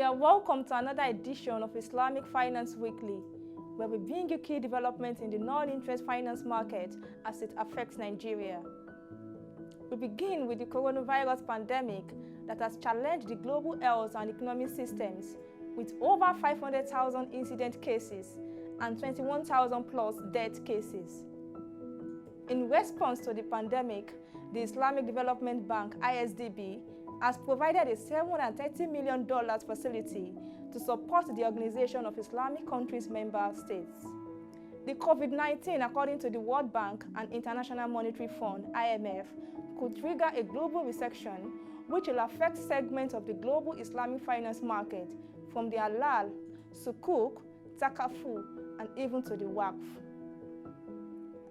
are welcome to another edition of Islamic Finance Weekly, where we bring you key developments in the non-interest finance market as it affects Nigeria. We begin with the coronavirus pandemic that has challenged the global health and economic systems, with over 500,000 incident cases and 21,000 plus death cases. In response to the pandemic, the Islamic Development Bank, ISDB, has provided a $730 million facility to support the Organization of Islamic Countries member states. The COVID-19, according to the World Bank and International Monetary Fund, IMF, could trigger a global recession which will affect segments of the global Islamic finance market from the halal, sukuk, takafu, and even to the waqf.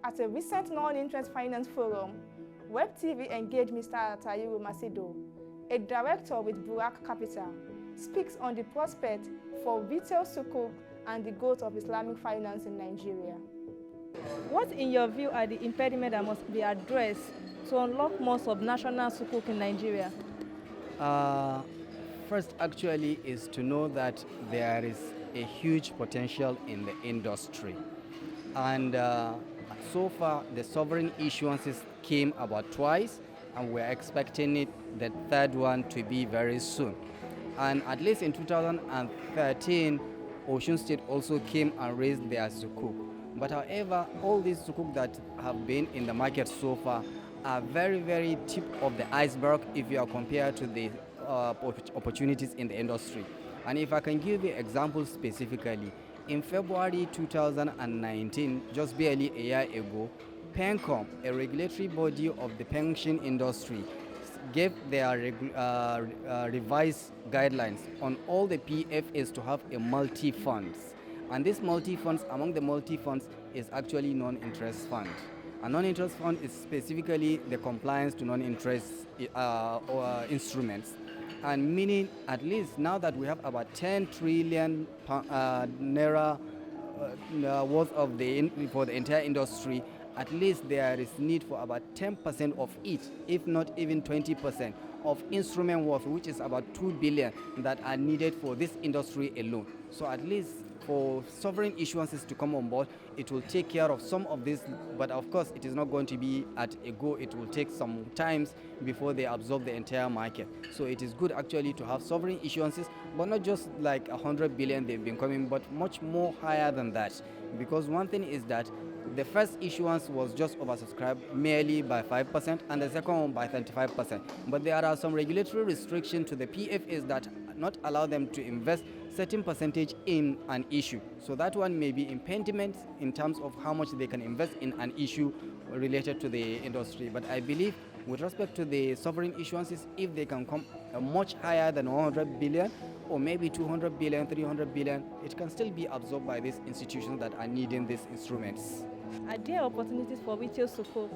At a recent non-interest finance forum, WebTV engaged Mr. Attahiru, Maccido, a director with Buraj Capital, speaks on the prospect for Retail Sukuk and the growth of Islamic finance in Nigeria. What, in your view, are the impediments that must be addressed to unlock more subnational Sukuk in Nigeria? First, actually, is to know that there is a huge potential in the industry. And so far, the sovereign issuances came about twice, and we're expecting the third one to be very soon. And at least in 2013, Osun State also came and raised their sukuk. But however, all these sukuk that have been in the market so far are very, very tip of the iceberg if you are compared to the opportunities in the industry. And if I can give you examples specifically, in February 2019, just barely a year ago, PENCOM, a regulatory body of the pension industry, gave their revised guidelines on all the PFAs to have a multi-funds. And this multi-funds, among the multi-funds, is actually non-interest fund. A non-interest fund is specifically the compliance to non-interest instruments. And meaning, at least now that we have about 10 trillion naira worth of for the entire industry, at least there is need for about 10% of it, if not even 20% of instrument worth, which is about 2 billion that are needed for this industry alone. So at least for sovereign issuances to come on board, it will take care of some of this, but of course it is not going to be at a go. It will take some times before they absorb the entire market. So it is good actually to have sovereign issuances, but not just like 100 billion they've been coming, but much more higher than that. Because one thing is that the first issuance was just oversubscribed merely by 5% and the second one by 35%. But there are some regulatory restrictions to the PFAs that not allow them to invest certain percentage in an issue. So that one may be impediment in terms of how much they can invest in an issue related to the industry. But I believe with respect to the sovereign issuances, if they can come much higher than 100 billion or maybe 200 billion, 300 billion, it can still be absorbed by these institutions that are needing these instruments. Are there opportunities for retail sukuk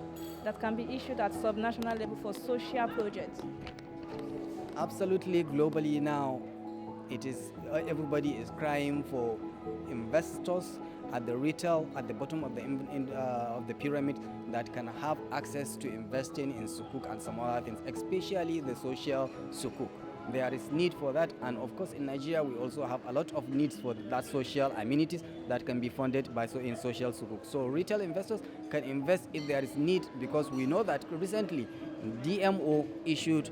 that can be issued at subnational level for social projects? Absolutely. Globally now, it is everybody is crying for investors at the retail, at the bottom of the pyramid, that can have access to investing in sukuk and some other things, especially the social sukuk. There is need for that, and of course in Nigeria we also have a lot of needs for that social amenities that can be funded by in social sukuk. So retail investors can invest if there is need, because we know that recently DMO issued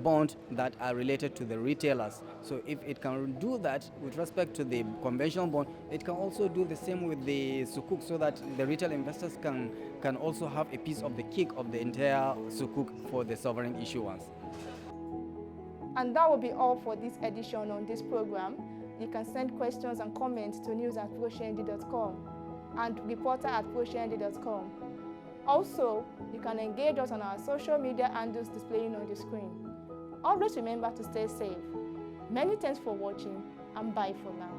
bonds that are related to the retailers. So if it can do that with respect to the conventional bond, it can also do the same with the sukuk, so that the retail investors can also have a piece of the cake of the entire sukuk for the sovereign issuance. And that will be all for this edition on this program. You can send questions and comments to news@proshendi.com and reporter@proshendi.com. Also, you can engage us on our social media handles displaying on the screen. Always remember to stay safe. Many thanks for watching, and bye for now.